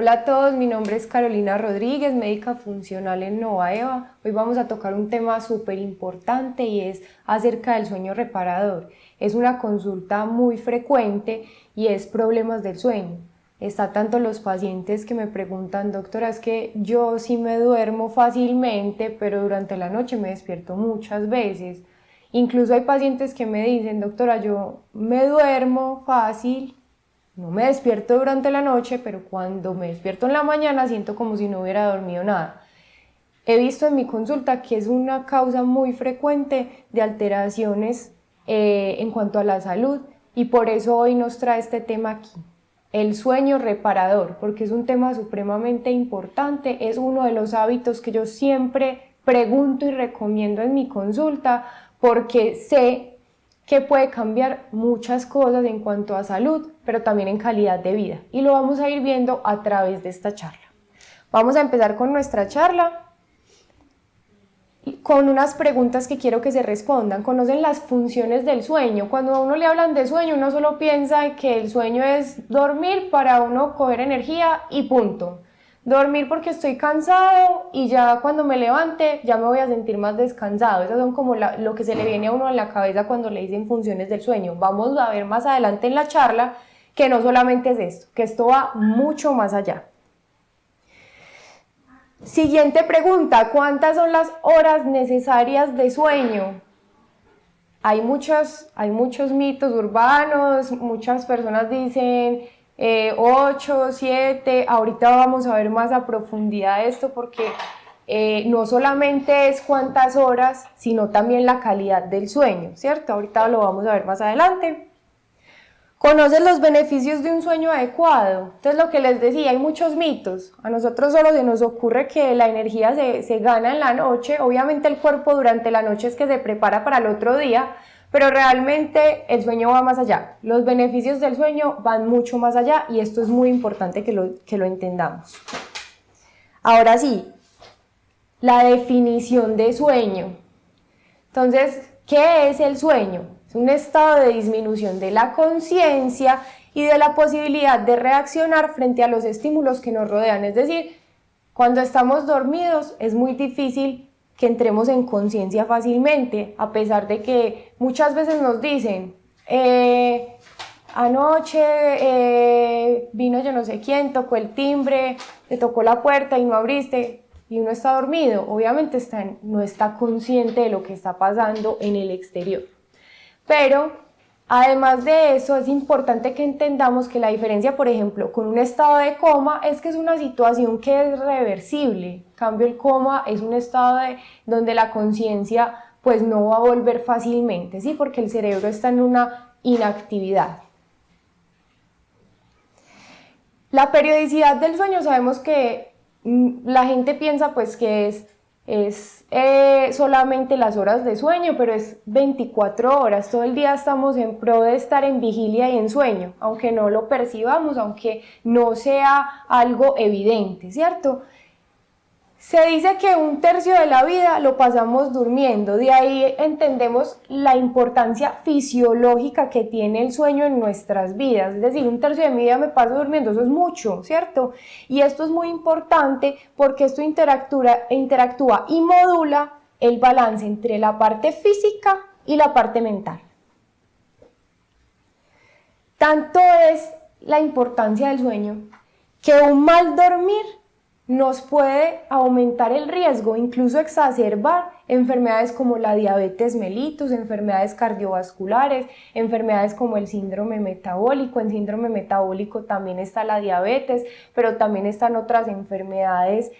Hola a todos, mi nombre es Carolina Rodríguez, médica funcional en Novaeva. Hoy vamos a tocar un tema súper importante y es acerca del sueño reparador. Es una consulta muy frecuente y es problemas del sueño. Está tanto los pacientes que me preguntan, doctora, es que yo sí me duermo fácilmente, pero durante la noche me despierto muchas veces. Incluso hay pacientes que me dicen, doctora, yo me duermo fácil, no me despierto durante la noche, pero cuando me despierto en la mañana siento como si no hubiera dormido nada. He visto en mi consulta que es una causa muy frecuente de alteraciones en cuanto a la salud y por eso hoy nos trae este tema aquí. El sueño reparador, porque es un tema supremamente importante, es uno de los hábitos que yo siempre pregunto y recomiendo en mi consulta porque sé que puede cambiar muchas cosas en cuanto a salud, pero también en calidad de vida. Y lo vamos a ir viendo a través de esta charla. Vamos a empezar con nuestra charla con unas preguntas que quiero que se respondan. ¿Conocen las funciones del sueño? Cuando a uno le hablan de sueño, uno solo piensa que el sueño es dormir para uno coger energía y punto. Dormir porque estoy cansado y ya cuando me levante ya me voy a sentir más descansado. Esas son como lo que se le viene a uno a la cabeza cuando le dicen funciones del sueño. Vamos a ver más adelante en la charla que no solamente es esto, que esto va mucho más allá. Siguiente pregunta, ¿cuántas son las horas necesarias de sueño? Hay muchos mitos urbanos, muchas personas dicen 8, 7, ahorita vamos a ver más a profundidad esto porque no solamente es cuántas horas, sino también la calidad del sueño, ¿cierto? Ahorita lo vamos a ver más adelante. ¿Conocen los beneficios de un sueño adecuado? Entonces lo que les decía, hay muchos mitos. A nosotros solo se nos ocurre que la energía se gana en la noche. Obviamente el cuerpo durante la noche es que se prepara para el otro día, pero realmente el sueño va más allá. Los beneficios del sueño van mucho más allá y esto es muy importante que lo entendamos. Ahora sí, la definición de sueño. Entonces, ¿qué es el sueño? Es un estado de disminución de la conciencia y de la posibilidad de reaccionar frente a los estímulos que nos rodean. Es decir, cuando estamos dormidos es muy difícil que entremos en conciencia fácilmente, a pesar de que muchas veces nos dicen, anoche vino yo no sé quién, tocó el timbre, te tocó la puerta y no abriste. Y uno está dormido, obviamente no está consciente de lo que está pasando en el exterior. Pero además de eso es importante que entendamos que la diferencia, por ejemplo, con un estado de coma es que es una situación que es reversible. En cambio el coma es un estado donde la conciencia pues no va a volver fácilmente, ¿sí? Porque el cerebro está en una inactividad. La periodicidad del sueño sabemos que la gente piensa pues que es solamente las horas de sueño, pero es 24 horas, todo el día estamos en pro de estar en vigilia y en sueño, aunque no lo percibamos, aunque no sea algo evidente, ¿cierto? Se dice que 1/3 de la vida lo pasamos durmiendo, de ahí entendemos la importancia fisiológica que tiene el sueño en nuestras vidas, es decir, 1/3 de mi vida me paso durmiendo, eso es mucho, ¿cierto? Y esto es muy importante porque esto interactúa y modula el balance entre la parte física y la parte mental. Tanto es la importancia del sueño que un mal dormir nos puede aumentar el riesgo, incluso exacerbar enfermedades como la diabetes mellitus, enfermedades cardiovasculares, enfermedades como el síndrome metabólico. En síndrome metabólico también está la diabetes, pero también están otras enfermedades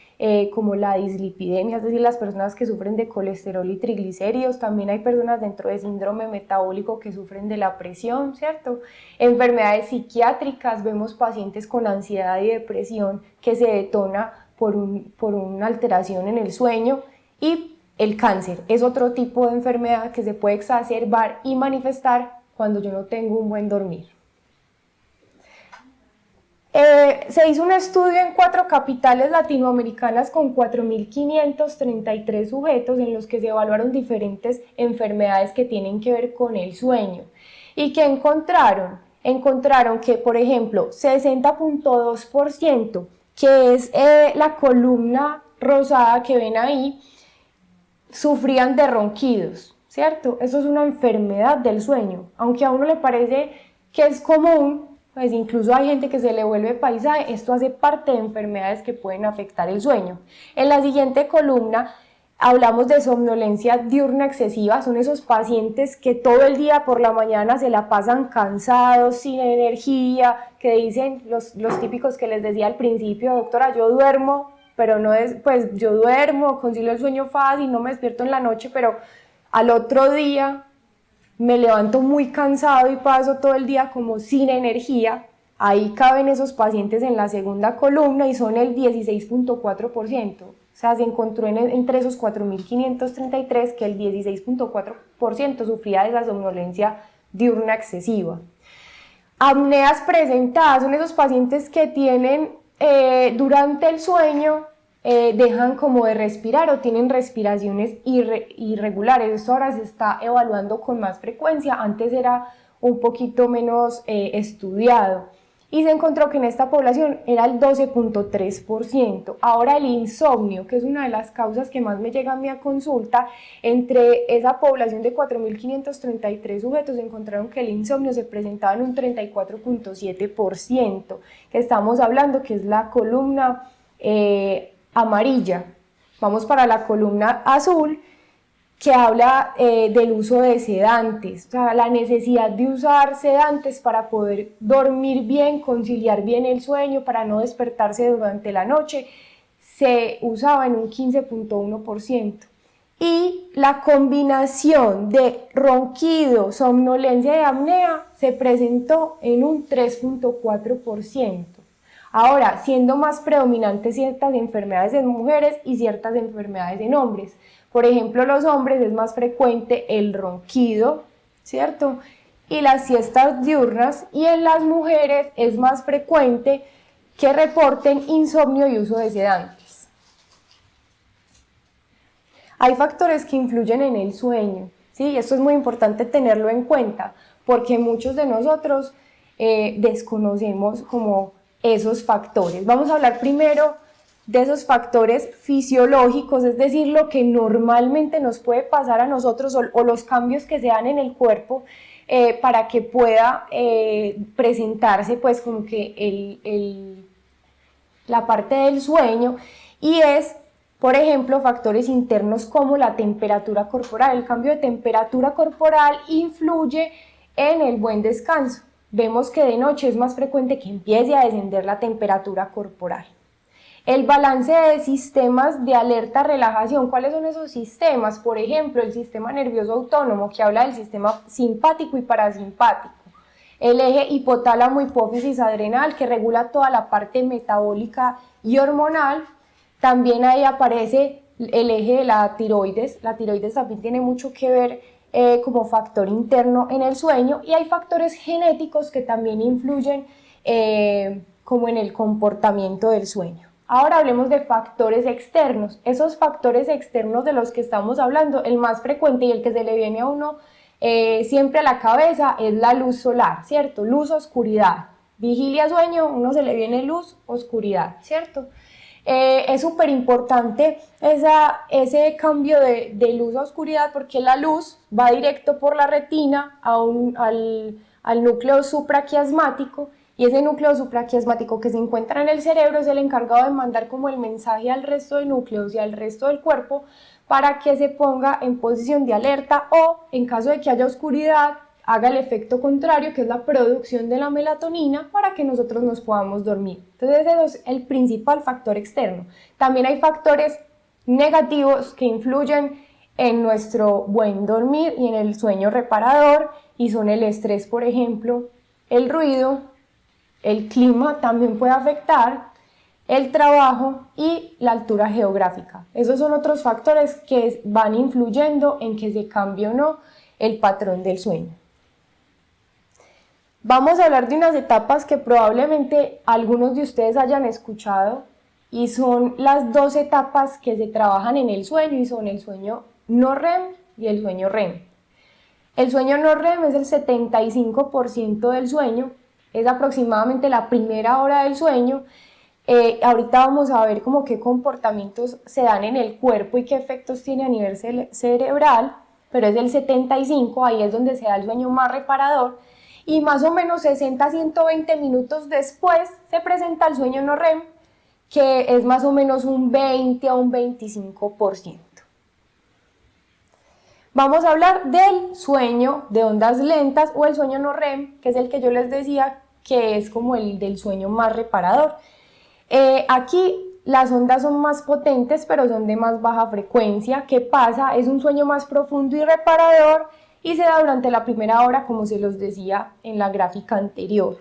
como la dislipidemia, es decir, las personas que sufren de colesterol y triglicéridos. También hay personas dentro de síndrome metabólico que sufren de la presión, ¿cierto? Enfermedades psiquiátricas, vemos pacientes con ansiedad y depresión que se detona por una alteración en el sueño, y el cáncer es otro tipo de enfermedad que se puede exacerbar y manifestar cuando yo no tengo un buen dormir. Se hizo un estudio en 4 capitales latinoamericanas con 4.533 sujetos en los que se evaluaron diferentes enfermedades que tienen que ver con el sueño. ¿Y qué encontraron? Encontraron que, por ejemplo, 60.2% que es la columna rosada que ven ahí, sufrían de ronquidos, ¿cierto? Eso es una enfermedad del sueño, aunque a uno le parece que es común, pues incluso hay gente que se le vuelve paisaje, esto hace parte de enfermedades que pueden afectar el sueño. En la siguiente columna hablamos de somnolencia diurna excesiva, son esos pacientes que todo el día por la mañana se la pasan cansados, sin energía, que dicen los típicos que les decía al principio, doctora, yo duermo, pero no es, pues yo duermo, concilio el sueño fácil, no me despierto en la noche, pero al otro día me levanto muy cansado y paso todo el día como sin energía. Ahí caben esos pacientes en la segunda columna y son el 16.4%. O sea, se encontró entre esos 4.533 que el 16.4% sufría de esa somnolencia diurna excesiva. Apneas presentadas son esos pacientes que tienen durante el sueño dejan como de respirar o tienen respiraciones irregulares. Esto ahora se está evaluando con más frecuencia, antes era un poquito menos estudiado y se encontró que en esta población era el 12.3%. Ahora el insomnio, que es una de las causas que más me llega a mí a consulta, entre esa población de 4.533 sujetos encontraron que el insomnio se presentaba en un 34.7%, que estamos hablando que es la columna amarilla. Vamos para la columna azul, que habla del uso de sedantes, o sea, la necesidad de usar sedantes para poder dormir bien, conciliar bien el sueño, para no despertarse durante la noche, se usaba en un 15.1%. Y la combinación de ronquido, somnolencia y apnea se presentó en un 3.4%. Ahora, siendo más predominantes ciertas enfermedades en mujeres y ciertas enfermedades en hombres. Por ejemplo, los hombres es más frecuente el ronquido, ¿cierto? Y las siestas diurnas, y en las mujeres es más frecuente que reporten insomnio y uso de sedantes. Hay factores que influyen en el sueño, ¿sí? Esto es muy importante tenerlo en cuenta, porque muchos de nosotros desconocemos como esos factores. Vamos a hablar primero de esos factores fisiológicos, es decir, lo que normalmente nos puede pasar a nosotros o los cambios que se dan en el cuerpo para que pueda presentarse pues como que la parte del sueño, y es, por ejemplo, factores internos como la temperatura corporal. El cambio de temperatura corporal influye en el buen descanso. Vemos que de noche es más frecuente que empiece a descender la temperatura corporal. El balance de sistemas de alerta-relajación. ¿Cuáles son esos sistemas? Por ejemplo, el sistema nervioso autónomo, que habla del sistema simpático y parasimpático. El eje hipotálamo-hipófisis-adrenal, que regula toda la parte metabólica y hormonal. También ahí aparece el eje de la tiroides. La tiroides también tiene mucho que ver como factor interno en el sueño, y hay factores genéticos que también influyen como en el comportamiento del sueño. Ahora hablemos de factores externos. Esos factores externos de los que estamos hablando, el más frecuente y el que se le viene a uno siempre a la cabeza es la luz solar, ¿cierto? Luz, oscuridad. Vigilia, sueño, uno se le viene luz, oscuridad, ¿cierto? Es súper importante ese cambio de luz a oscuridad, porque la luz va directo por la retina al núcleo supraquiasmático, y ese núcleo supraquiasmático que se encuentra en el cerebro es el encargado de mandar como el mensaje al resto de núcleos y al resto del cuerpo para que se ponga en posición de alerta, o en caso de que haya oscuridad haga el efecto contrario, que es la producción de la melatonina para que nosotros nos podamos dormir. Entonces ese es el principal factor externo. También hay factores negativos que influyen en nuestro buen dormir y en el sueño reparador, y son el estrés, por ejemplo, el ruido, el clima también puede afectar, el trabajo y la altura geográfica. Esos son otros factores que van influyendo en que se cambie o no el patrón del sueño. Vamos a hablar de unas etapas que probablemente algunos de ustedes hayan escuchado, y son las dos etapas que se trabajan en el sueño, y son el sueño no REM y el sueño REM. El sueño no REM es el 75% del sueño, es aproximadamente la primera hora del sueño, Ahorita vamos a ver como qué comportamientos se dan en el cuerpo y qué efectos tiene a nivel cerebral, pero es el 75, ahí es donde se da el sueño más reparador, y más o menos 60 a 120 minutos después se presenta el sueño no REM, que es más o menos un 20 a un 25%. Vamos a hablar del sueño de ondas lentas o el sueño no REM, que es el que yo les decía que es como el del sueño más reparador. Aquí las ondas son más potentes, pero son de más baja frecuencia. ¿Qué pasa? Es un sueño más profundo y reparador y se da durante la primera hora, como se los decía en la gráfica anterior.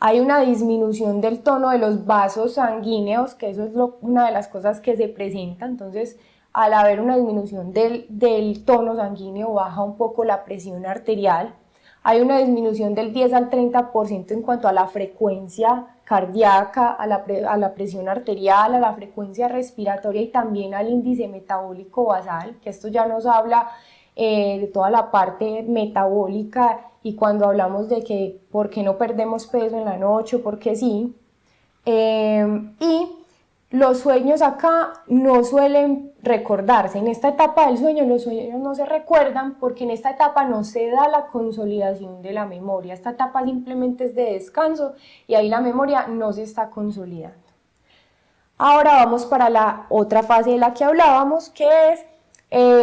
Hay una disminución del tono de los vasos sanguíneos, que eso es una de las cosas que se presenta. Entonces, al haber una disminución del tono sanguíneo, baja un poco la presión arterial. Hay una disminución del 10 al 30% en cuanto a la frecuencia cardíaca, a la presión arterial, a la frecuencia respiratoria y también al índice metabólico basal, que esto ya nos habla de toda la parte metabólica y cuando hablamos de que por qué no perdemos peso en la noche, porque sí. Y los sueños acá no suelen recordarse. En esta etapa del sueño los sueños no se recuerdan porque en esta etapa no se da la consolidación de la memoria. Esta etapa simplemente es de descanso y ahí la memoria no se está consolidando. Ahora vamos para la otra fase de la que hablábamos, que es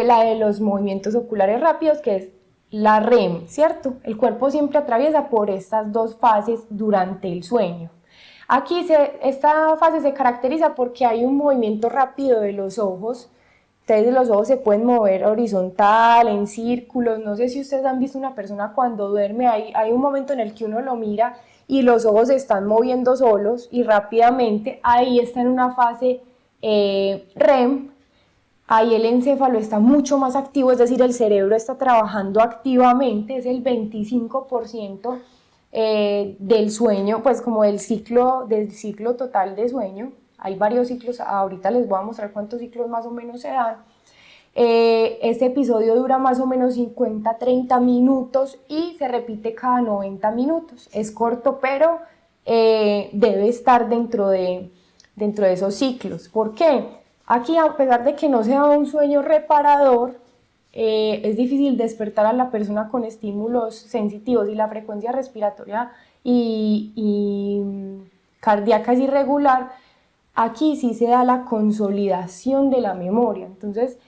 la de los movimientos oculares rápidos, que es la REM, ¿cierto? El cuerpo siempre atraviesa por estas dos fases durante el sueño. Aquí esta fase se caracteriza porque hay un movimiento rápido de los ojos. Entonces los ojos se pueden mover horizontal, en círculos. No sé si ustedes han visto una persona cuando duerme, hay un momento en el que uno lo mira y los ojos se están moviendo solos y rápidamente. Ahí está en una fase REM. Ahí el encéfalo está mucho más activo, es decir, el cerebro está trabajando activamente, es el 25% del sueño, pues como del ciclo total de sueño. Hay varios ciclos, ahorita les voy a mostrar cuántos ciclos más o menos se dan. Este episodio dura más o menos 50-30 minutos y se repite cada 90 minutos. Es corto, pero debe estar dentro de esos ciclos. ¿Por qué? Aquí, a pesar de que no sea un sueño reparador, es difícil despertar a la persona con estímulos sensitivos y la frecuencia respiratoria y cardíaca es irregular. Aquí sí se da la consolidación de la memoria. Entonces,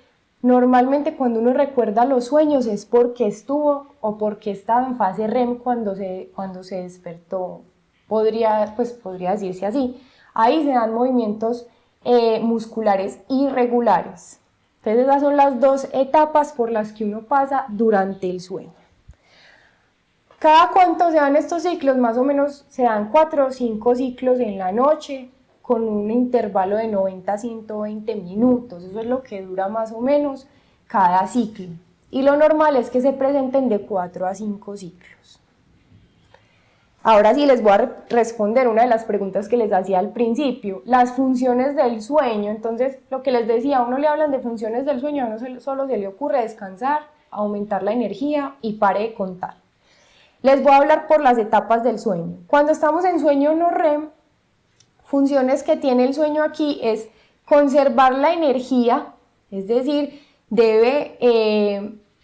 normalmente cuando uno recuerda los sueños es porque estuvo o porque estaba en fase REM cuando se despertó. Podría decirse así. Ahí se dan movimientos musculares irregulares. Entonces esas son las dos etapas por las que uno pasa durante el sueño. ¿Cada cuánto se dan estos ciclos? Más o menos se dan 4 o 5 ciclos en la noche con un intervalo de 90 a 120 minutos. Eso es lo que dura más o menos cada ciclo. Y lo normal es que se presenten de 4 a 5 ciclos. Ahora sí les voy a responder una de las preguntas que les hacía al principio, las funciones del sueño. Entonces, lo que les decía, a uno le hablan de funciones del sueño, a uno solo se le ocurre descansar, aumentar la energía y pare de contar. Les voy a hablar por las etapas del sueño. Cuando estamos en sueño no REM, funciones que tiene el sueño aquí es conservar la energía, es decir, debe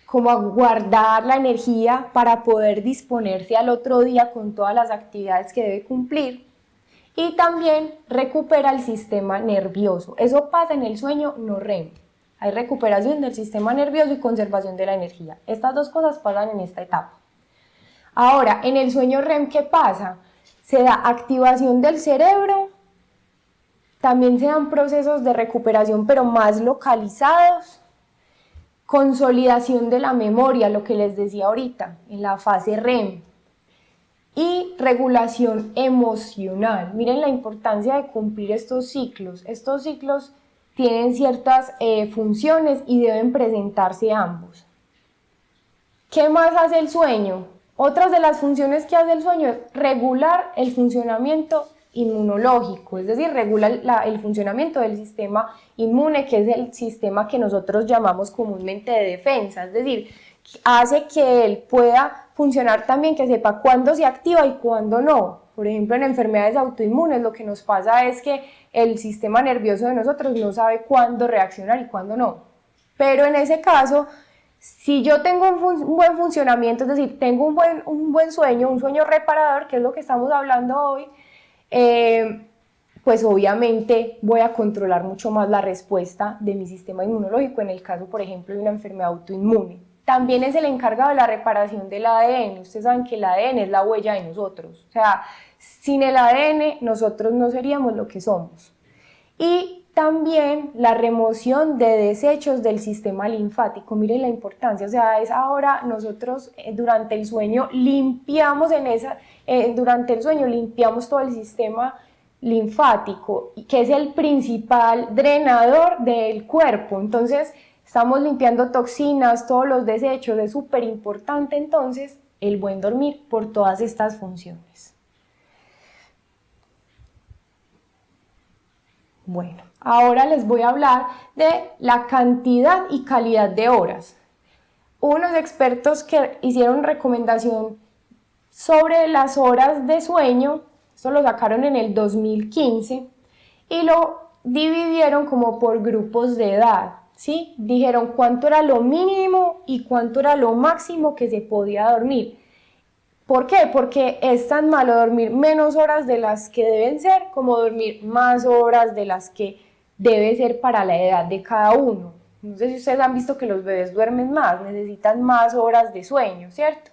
como guardar la energía para poder disponerse al otro día con todas las actividades que debe cumplir y también recupera el sistema nervioso. Eso pasa en el sueño no REM. Hay recuperación del sistema nervioso y conservación de la energía. Estas dos cosas pasan en esta etapa. Ahora, en el sueño REM, ¿qué pasa? Se da activación del cerebro, también se dan procesos de recuperación pero más localizados, consolidación de la memoria, lo que les decía ahorita, en la fase REM, y regulación emocional. Miren la importancia de cumplir estos ciclos. Estos ciclos tienen ciertas funciones y deben presentarse ambos. ¿Qué más hace el sueño? Otras de las funciones que hace el sueño es regular el funcionamiento inmunológico, es decir, regula el funcionamiento del sistema inmune, que es el sistema que nosotros llamamos comúnmente de defensa, es decir, hace que él pueda funcionar también, que sepa cuándo se activa y cuándo no, Por ejemplo, en enfermedades autoinmunes lo que nos pasa es que el sistema nervioso de nosotros no sabe cuándo reaccionar y cuándo no. Pero en ese caso, si yo tengo un buen funcionamiento, es decir, tengo un buen sueño, un sueño reparador, que es lo que estamos hablando hoy, pues obviamente voy a controlar mucho más la respuesta de mi sistema inmunológico en el caso, por ejemplo, de una enfermedad autoinmune. También es el encargado de la reparación del ADN. Ustedes saben que el ADN es la huella de nosotros. O sea, sin el ADN nosotros no seríamos lo que somos. Y también la remoción de desechos del sistema linfático. Miren la importancia. O sea, es ahora nosotros durante el sueño limpiamos durante el sueño limpiamos todo el sistema linfático, que es el principal drenador del cuerpo. Entonces, estamos limpiando toxinas, todos los desechos, es súper importante entonces el buen dormir por todas estas funciones. Bueno, ahora les voy a hablar de la cantidad y calidad de horas. Unos expertos que hicieron recomendación sobre las horas de sueño, esto lo sacaron en el 2015 y lo dividieron como por grupos de edad. ¿Sí? Dijeron cuánto era lo mínimo y cuánto era lo máximo que se podía dormir. ¿Por qué? Porque es tan malo dormir menos horas de las que deben ser como dormir más horas de las que debe ser para la edad de cada uno. No sé si ustedes han visto que los bebés duermen más, necesitan más horas de sueño, ¿cierto?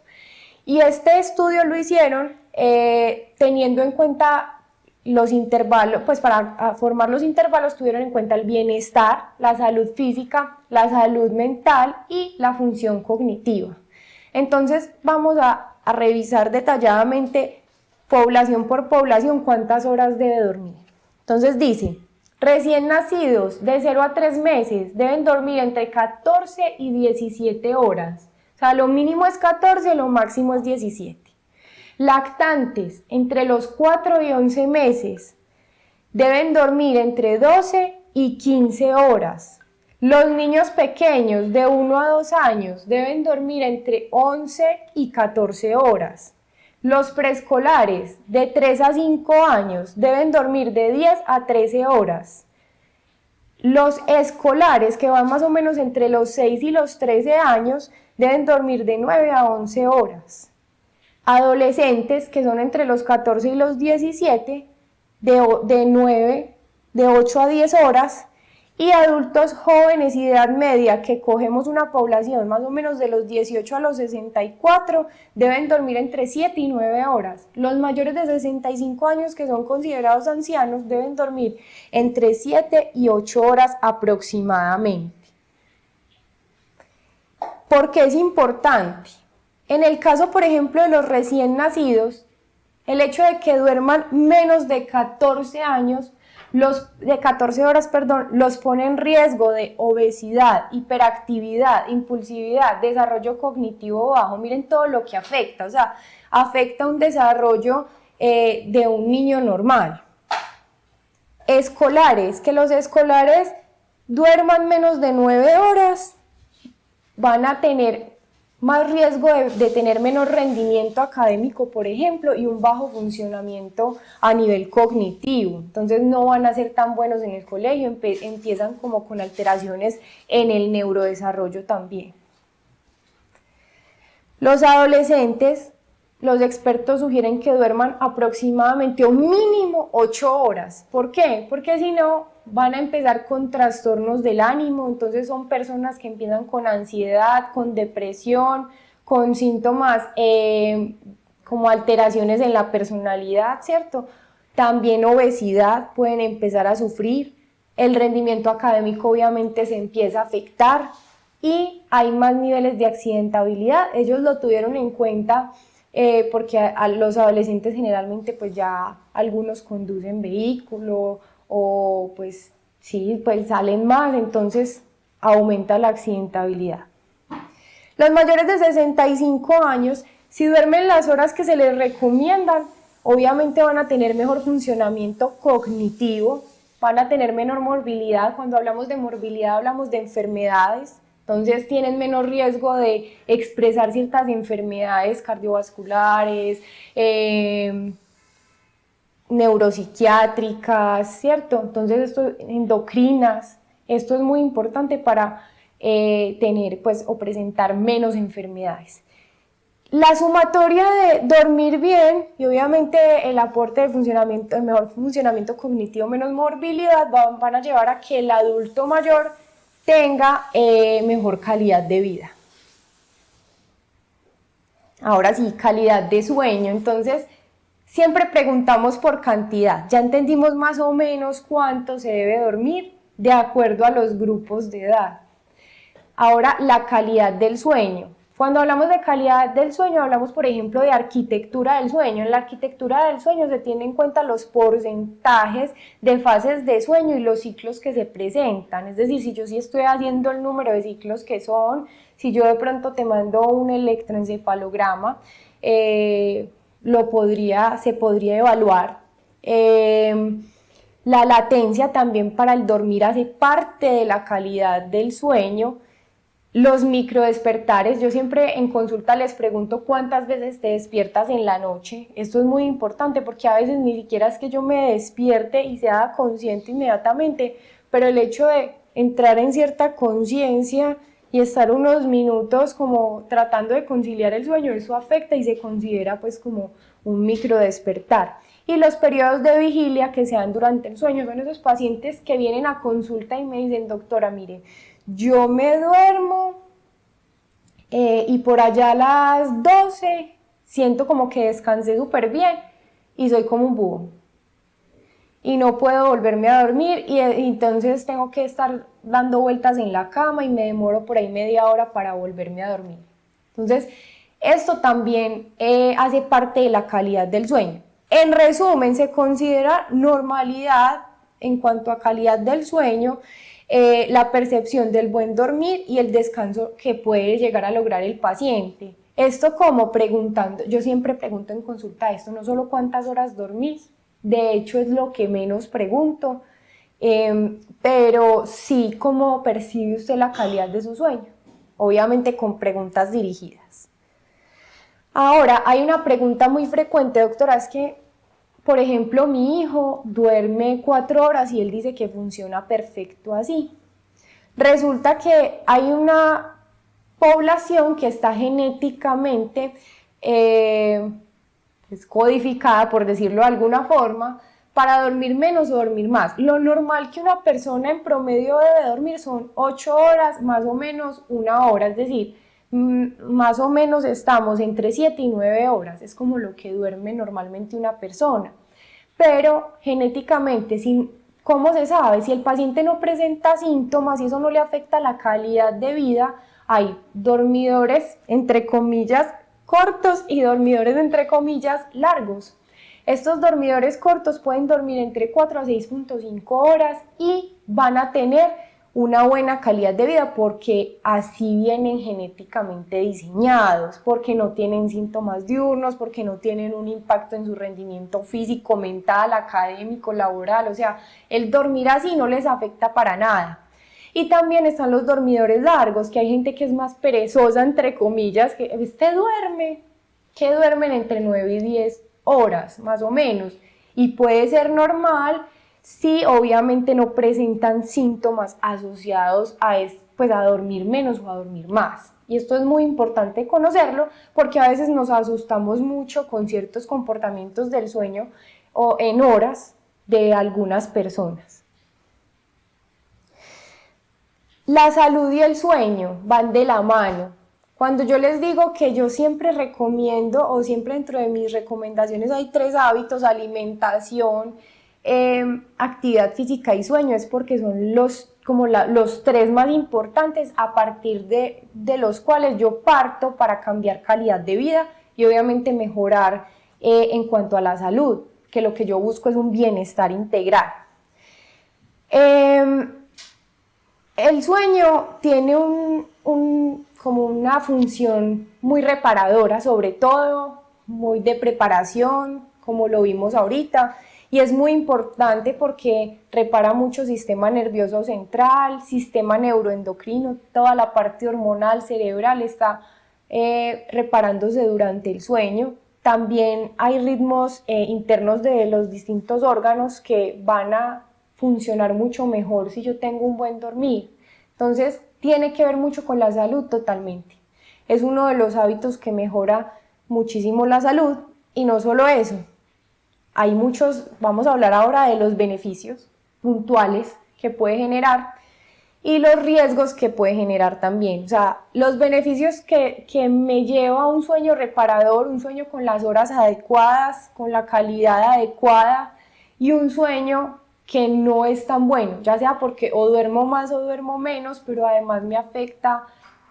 Y este estudio lo hicieron teniendo en cuenta los intervalos, pues para formar los intervalos tuvieron en cuenta el bienestar, la salud física, la salud mental y la función cognitiva. Entonces vamos a revisar detalladamente población por población cuántas horas debe dormir. Entonces dice, recién nacidos de 0 a 3 meses deben dormir entre 14 y 17 horas. O sea, lo mínimo es 14, lo máximo es 17. Lactantes entre los 4 y 11 meses deben dormir entre 12 y 15 horas. Los niños pequeños de 1 a 2 años deben dormir entre 11 y 14 horas. Los preescolares de 3 a 5 años deben dormir de 10 a 13 horas. Los escolares que van más o menos entre los 6 y los 13 años deben dormir de 9 a 11 horas. Adolescentes que son entre los 14 y los 17 de 8 a 10 horas y adultos jóvenes y de edad media que cogemos una población más o menos de los 18 a los 64 deben dormir entre 7 y 9 horas. Los mayores de 65 años que son considerados ancianos deben dormir entre 7 y 8 horas aproximadamente. ¿Por qué es importante? En el caso, por ejemplo, de los recién nacidos, el hecho de que duerman menos de 14 horas, los pone en riesgo de obesidad, hiperactividad, impulsividad, desarrollo cognitivo bajo. Miren todo lo que afecta, o sea, afecta un desarrollo de un niño normal. Escolares, que los escolares duerman menos de 9 horas, van a tener más riesgo de tener menor rendimiento académico, por ejemplo, y un bajo funcionamiento a nivel cognitivo. Entonces no van a ser tan buenos en el colegio, empiezan como con alteraciones en el neurodesarrollo también. Los adolescentes, los expertos sugieren que duerman aproximadamente o mínimo 8 horas. ¿Por qué? Porque si no van a empezar con trastornos del ánimo, entonces son personas que empiezan con ansiedad, con depresión, con síntomas como alteraciones en la personalidad, ¿cierto? También obesidad pueden empezar a sufrir, el rendimiento académico obviamente se empieza a afectar y hay más niveles de accidentabilidad. Ellos lo tuvieron en cuenta porque a los adolescentes generalmente pues ya algunos conducen vehículo o pues sí, pues salen más, entonces aumenta la accidentabilidad. Los mayores de 65 años, si duermen las horas que se les recomiendan, obviamente van a tener mejor funcionamiento cognitivo, van a tener menor morbilidad. Cuando hablamos de morbilidad hablamos de enfermedades, entonces tienen menor riesgo de expresar ciertas enfermedades cardiovasculares, neuropsiquiátricas, ¿cierto? Entonces, esto, endocrinas, esto es muy importante para tener, pues, o presentar menos enfermedades. La sumatoria de dormir bien y obviamente el aporte de funcionamiento, el mejor funcionamiento cognitivo, menos morbilidad, van a llevar a que el adulto mayor tenga mejor calidad de vida. Ahora sí, calidad de sueño. Entonces, siempre preguntamos por cantidad. Ya entendimos más o menos cuánto se debe dormir de acuerdo a los grupos de edad. Ahora, la calidad del sueño. Cuando hablamos de calidad del sueño, hablamos, por ejemplo, de arquitectura del sueño. En la arquitectura del sueño se tienen en cuenta los porcentajes de fases de sueño y los ciclos que se presentan. Es decir, si yo sí estoy haciendo el número de ciclos que son, si yo de pronto te mando un electroencefalograma, se podría evaluar. La latencia también para el dormir hace parte de la calidad del sueño. Los microdespertares, yo siempre en consulta les pregunto cuántas veces te despiertas en la noche. Esto es muy importante porque a veces ni siquiera es que yo me despierte y sea consciente inmediatamente, pero el hecho de entrar en cierta conciencia y estar unos minutos como tratando de conciliar el sueño, eso afecta y se considera pues como un microdespertar. Y los periodos de vigilia que se dan durante el sueño son esos pacientes que vienen a consulta y me dicen, doctora, mire, yo me duermo y por allá a las 12 siento como que descansé súper bien y soy como un búho. Y no puedo volverme a dormir y entonces tengo que estar dando vueltas en la cama y me demoro por ahí media hora para volverme a dormir. Entonces, esto también hace parte de la calidad del sueño. En resumen, se considera normalidad en cuanto a calidad del sueño, la percepción del buen dormir y el descanso que puede llegar a lograr el paciente. Esto como preguntando, yo siempre pregunto en consulta esto, no solo cuántas horas dormís, de hecho es lo que menos pregunto, pero sí cómo percibe usted la calidad de su sueño, obviamente con preguntas dirigidas. Ahora, hay una pregunta muy frecuente, doctora, es que, por ejemplo, mi hijo duerme 4 horas y él dice que funciona perfecto así. Resulta que hay una población que está genéticamente codificada, por decirlo de alguna forma, para dormir menos o dormir más. Lo normal que una persona en promedio debe dormir son 8 horas, más o menos 1 hora, es decir, más o menos estamos entre 7 y 9 horas, es como lo que duerme normalmente una persona. Pero genéticamente, ¿cómo se sabe? Si el paciente no presenta síntomas y eso no le afecta la calidad de vida, hay dormidores, entre comillas, cortos y dormidores, entre comillas, largos. Estos dormidores cortos pueden dormir entre 4 a 6.5 horas y van a tener una buena calidad de vida porque así vienen genéticamente diseñados, porque no tienen síntomas diurnos, porque no tienen un impacto en su rendimiento físico, mental, académico, laboral, o sea, el dormir así no les afecta para nada. Y también están los dormidores largos, que hay gente que es más perezosa, entre comillas, que duermen entre 9 y 10 horas, más o menos, y puede ser normal si obviamente no presentan síntomas asociados pues a dormir menos o a dormir más. Y esto es muy importante conocerlo porque a veces nos asustamos mucho con ciertos comportamientos del sueño o en horas de algunas personas. La salud y el sueño van de la mano. Cuando yo les digo que yo siempre recomiendo o siempre dentro de mis recomendaciones hay 3 hábitos, alimentación, actividad física y sueño, es porque son los 3 más importantes a partir de los cuales yo parto para cambiar calidad de vida y obviamente mejorar en cuanto a la salud, que lo que yo busco es un bienestar integral. El sueño tiene como una función muy reparadora, sobre todo muy de preparación, como lo vimos ahorita, y es muy importante porque repara mucho sistema nervioso central, sistema neuroendocrino, toda la parte hormonal cerebral está reparándose durante el sueño. también hay ritmos internos de los distintos órganos que van a funcionar mucho mejor si yo tengo un buen dormir. Entonces, tiene que ver mucho con la salud totalmente. Es uno de los hábitos que mejora muchísimo la salud y no solo eso. Hay muchos, vamos a hablar ahora de los beneficios puntuales que puede generar y los riesgos que puede generar también. O sea, los beneficios que me lleva a un sueño reparador, un sueño con las horas adecuadas, con la calidad adecuada y un sueño que no es tan bueno, ya sea porque o duermo más o duermo menos, pero además me afecta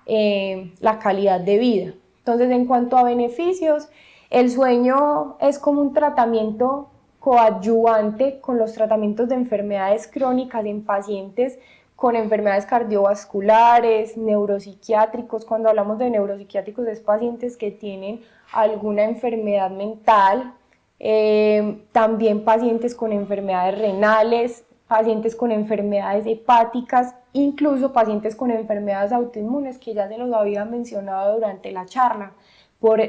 la calidad de vida. Entonces, en cuanto a beneficios, el sueño es como un tratamiento coadyuvante con los tratamientos de enfermedades crónicas en pacientes con enfermedades cardiovasculares, neuropsiquiátricos. Cuando hablamos de neuropsiquiátricos es pacientes que tienen alguna enfermedad mental, también pacientes con enfermedades renales, pacientes con enfermedades hepáticas, incluso pacientes con enfermedades autoinmunes que ya se los había mencionado durante la charla, por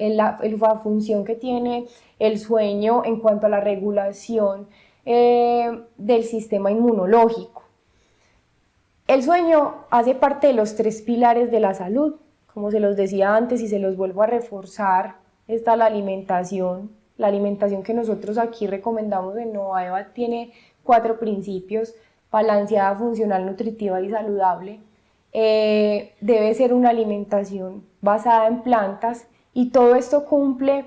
la función que tiene el sueño en cuanto a la regulación del sistema inmunológico. El sueño hace parte de los 3 pilares de la salud, como se los decía antes y se los vuelvo a reforzar. Está la alimentación que nosotros aquí recomendamos en Novaeva tiene 4 principios: balanceada, funcional, nutritiva y saludable. Debe ser una alimentación basada en plantas y todo esto cumple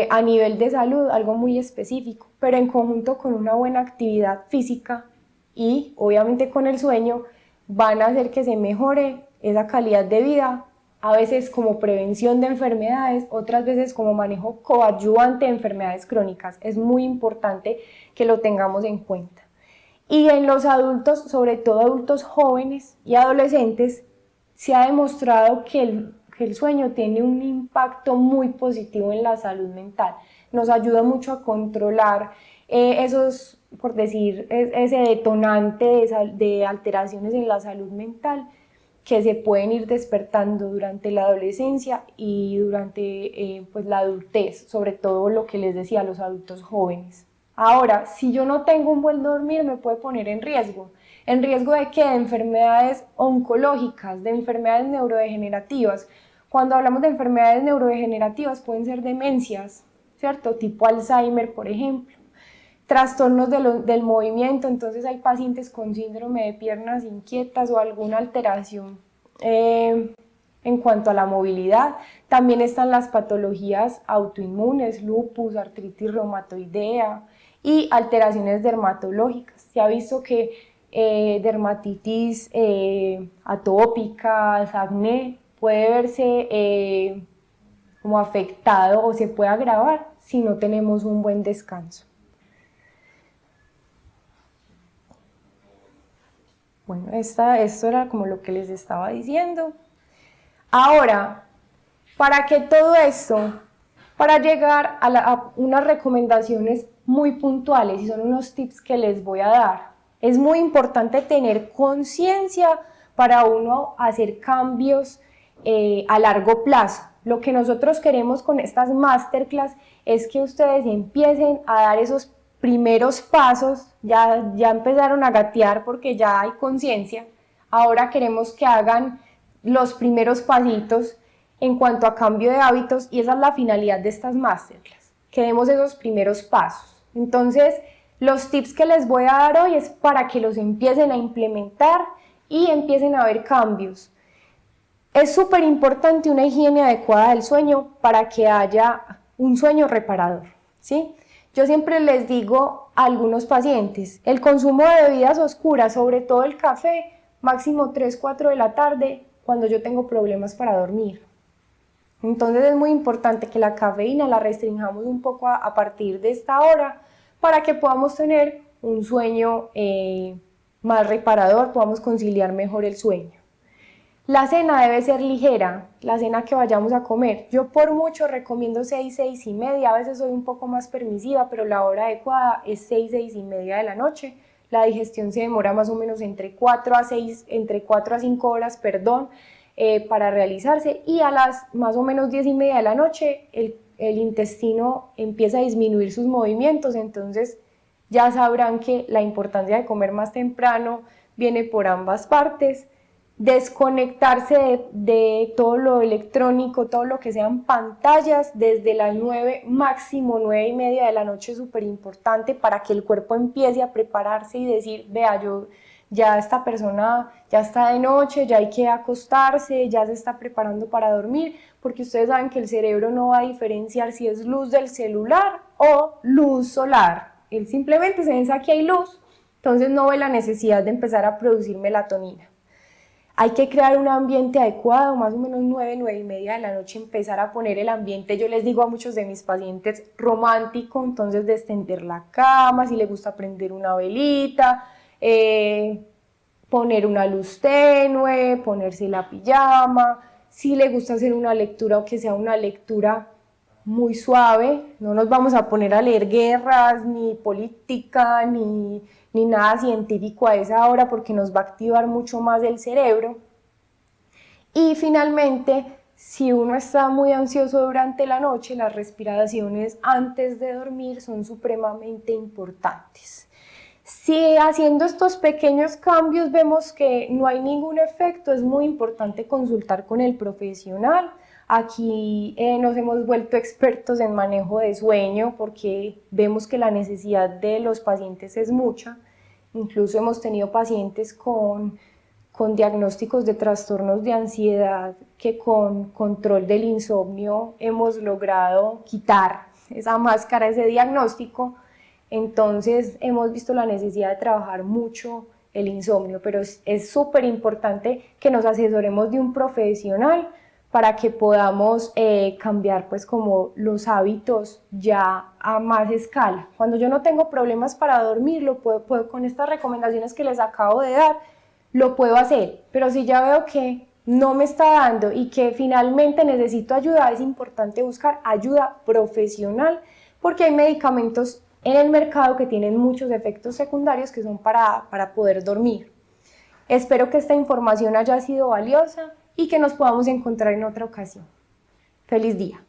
a nivel de salud algo muy específico, pero en conjunto con una buena actividad física y obviamente con el sueño van a hacer que se mejore esa calidad de vida, a veces como prevención de enfermedades, otras veces como manejo coadyuvante de enfermedades crónicas. Es muy importante que lo tengamos en cuenta. Y en los adultos, sobre todo adultos jóvenes y adolescentes, se ha demostrado que el sueño tiene un impacto muy positivo en la salud mental. Nos ayuda mucho a controlar esos, por decir, ese detonante de alteraciones en la salud mental que se pueden ir despertando durante la adolescencia y durante pues la adultez, sobre todo lo que les decía a los adultos jóvenes. Ahora, si yo no tengo un buen dormir, me puede poner en riesgo. ¿En riesgo de qué? De enfermedades oncológicas, de enfermedades neurodegenerativas. Cuando hablamos de enfermedades neurodegenerativas pueden ser demencias, ¿cierto? Tipo Alzheimer, por ejemplo. Trastornos del movimiento, entonces hay pacientes con síndrome de piernas inquietas o alguna alteración en cuanto a la movilidad. También están las patologías autoinmunes, lupus, artritis reumatoidea y alteraciones dermatológicas. Se ha visto que dermatitis atópica, acné, puede verse como afectado o se puede agravar si no tenemos un buen descanso. Bueno, esto era como lo que les estaba diciendo. Ahora, para que todo esto, para llegar a unas recomendaciones muy puntuales, y son unos tips que les voy a dar, es muy importante tener conciencia para uno hacer cambios a largo plazo. Lo que nosotros queremos con estas masterclass es que ustedes empiecen a dar esos primeros pasos, ya empezaron a gatear porque ya hay conciencia, ahora queremos que hagan los primeros pasitos en cuanto a cambio de hábitos y esa es la finalidad de estas masterclass, que demos esos primeros pasos. Entonces, los tips que les voy a dar hoy es para que los empiecen a implementar y empiecen a ver cambios. Es súper importante una higiene adecuada del sueño para que haya un sueño reparador, ¿sí? Yo siempre les digo a algunos pacientes, el consumo de bebidas oscuras, sobre todo el café, máximo 3, 4 de la tarde, cuando yo tengo problemas para dormir. Entonces es muy importante que la cafeína la restringamos un poco a partir de esta hora para que podamos tener un sueño más reparador, podamos conciliar mejor el sueño. La cena debe ser ligera, la cena que vayamos a comer. Yo por mucho recomiendo 6, 6 y media, a veces soy un poco más permisiva, pero la hora adecuada es 6, 6 y media de la noche. La digestión se demora más o menos entre 4 a 5 horas, para realizarse, y a las más o menos 10 y media de la noche el intestino empieza a disminuir sus movimientos, entonces ya sabrán que la importancia de comer más temprano viene por ambas partes. Desconectarse de todo lo electrónico, todo lo que sean pantallas, desde las 9, máximo 9:30 de la noche es súper importante para que el cuerpo empiece a prepararse y decir, vea, ya esta persona ya está de noche, ya hay que acostarse, ya se está preparando para dormir, porque ustedes saben que el cerebro no va a diferenciar si es luz del celular o luz solar. Él simplemente se piensa que hay luz, entonces no ve la necesidad de empezar a producir melatonina. Hay que crear un ambiente adecuado, más o menos 9, 9:30 de la noche, empezar a poner el ambiente, yo les digo a muchos de mis pacientes, romántico, entonces de extender la cama, si les gusta prender una velita, poner una luz tenue, ponerse la pijama, si les gusta hacer una lectura o que sea una lectura muy suave, no nos vamos a poner a leer guerras, ni política, ni nada científico a esa hora porque nos va a activar mucho más el cerebro. Y finalmente, si uno está muy ansioso durante la noche, las respiraciones antes de dormir son supremamente importantes. Si haciendo estos pequeños cambios vemos que no hay ningún efecto, es muy importante consultar con el profesional. Aquí nos hemos vuelto expertos en manejo de sueño porque vemos que la necesidad de los pacientes es mucha. Incluso hemos tenido pacientes con diagnósticos de trastornos de ansiedad que con control del insomnio hemos logrado quitar esa máscara, ese diagnóstico. Entonces hemos visto la necesidad de trabajar mucho el insomnio, pero es súper importante que nos asesoremos de un profesional para que podamos cambiar pues como los hábitos ya a más escala. Cuando yo no tengo problemas para dormir, lo puedo con estas recomendaciones que les acabo de dar, lo puedo hacer, pero si ya veo que no me está dando y que finalmente necesito ayuda, es importante buscar ayuda profesional porque hay medicamentos en el mercado que tienen muchos efectos secundarios que son para poder dormir. Espero que esta información haya sido valiosa y que nos podamos encontrar en otra ocasión. ¡Feliz día!